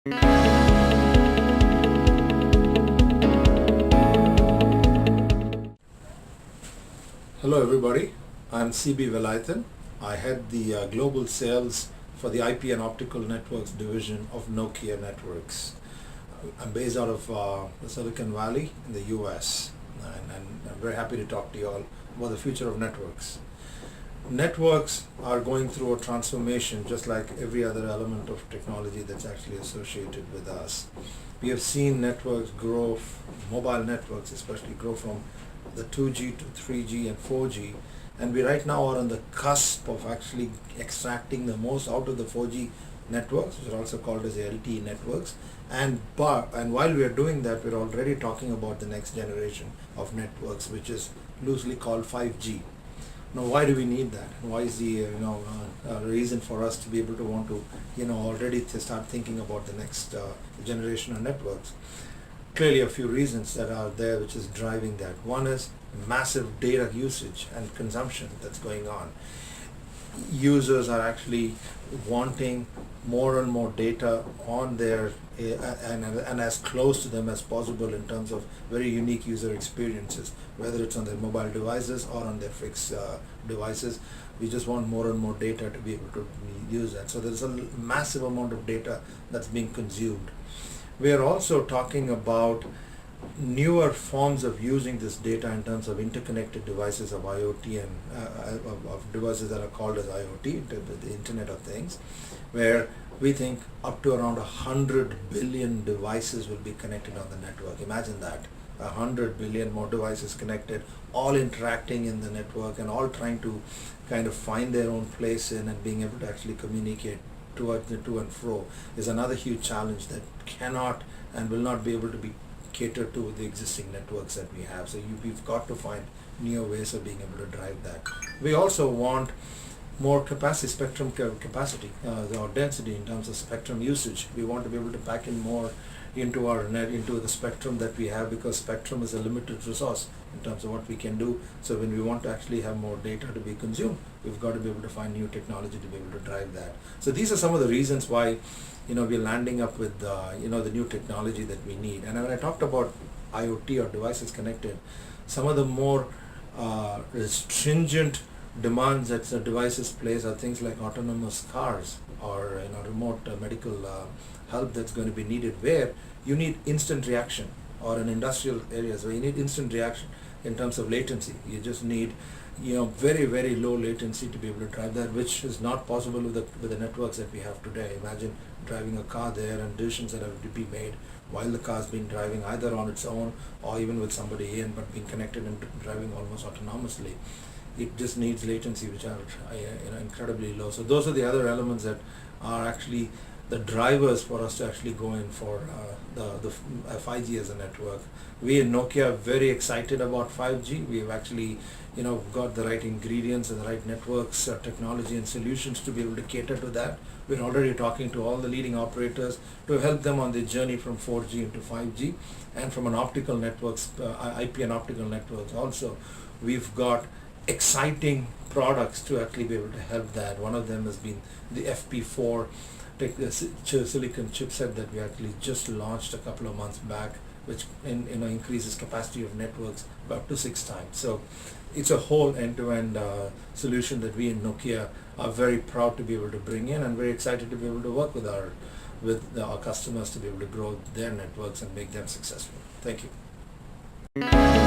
Hello everybody, I'm CB Velayuthan. I head the global sales for the IP and Optical Networks division of Nokia Networks. I'm based out of the Silicon Valley in the US, and I'm very happy to talk to you all about the future of networks. Networks are going through a transformation just like every other element of technology that's actually associated with us. We have seen networks grow, mobile networks especially, grow from the 2G to 3G and 4G, and we right now are on the cusp of actually extracting the most out of the 4G networks, which are also called as LTE networks, and while we are doing that, we're already talking about the next generation of networks, which is loosely called 5G. Now, why do we need that? Why is the reason for us to be able to want to already start thinking about the next generation of networks? Clearly a few reasons that are there which is driving that. One is massive data usage and consumption that's going on. Users are actually wanting more and more data on their and as close to them as possible in terms of very unique user experiences, whether it's on their mobile devices or on their fixed devices. We just want more and more data to be able to use that. So there's a massive amount of data that's being consumed. We are also talking about newer forms of using this data in terms of interconnected devices of IoT and of devices that are called as IoT, the Internet of Things, where we think up to around 100 billion devices will be connected on the network. Imagine that, 100 billion more devices connected, all interacting in the network and all trying to kind of find their own place in and being able to actually communicate to and fro is another huge challenge that cannot and will not be able to be catered to with the existing networks that we have. So we've got to find new ways of being able to drive that. We also want more capacity, spectrum capacity, or density in terms of spectrum usage. We want to be able to pack in more into our net, into the spectrum that we have, because spectrum is a limited resource in terms of what we can do. So when we want to actually have more data to be consumed, we've got to be able to find new technology to be able to drive that. So these are some of the reasons why we're landing up with the new technology that we need. And when I talked about IoT or devices connected, some of the more stringent demands that the devices place are things like autonomous cars or remote medical help that's going to be needed, where you need instant reaction, or in industrial areas where you need instant reaction in terms of latency. You just need very, very low latency to be able to drive that, which is not possible with the networks that we have today. Imagine driving a car there and decisions that have to be made while the car's been driving either on its own or even with somebody in, but being connected and driving almost autonomously. It just needs latency which are incredibly low. So those are the other elements that are actually the drivers for us to actually go in for the 5G as a network. We in Nokia are very excited about 5G. We've actually got the right ingredients and the right networks, technology and solutions to be able to cater to that. We're already talking to all the leading operators to help them on their journey from 4G into 5G, and from an optical networks, IP and optical networks also. We've got exciting products to actually be able to help that. One of them has been the FP4 silicon chipset that we actually just launched a couple of months back, which increases capacity of networks by up to 6 times. So it's a whole end-to-end solution that we in Nokia are very proud to be able to bring in, and very excited to be able to work with our customers to be able to grow their networks and make them successful. Thank you.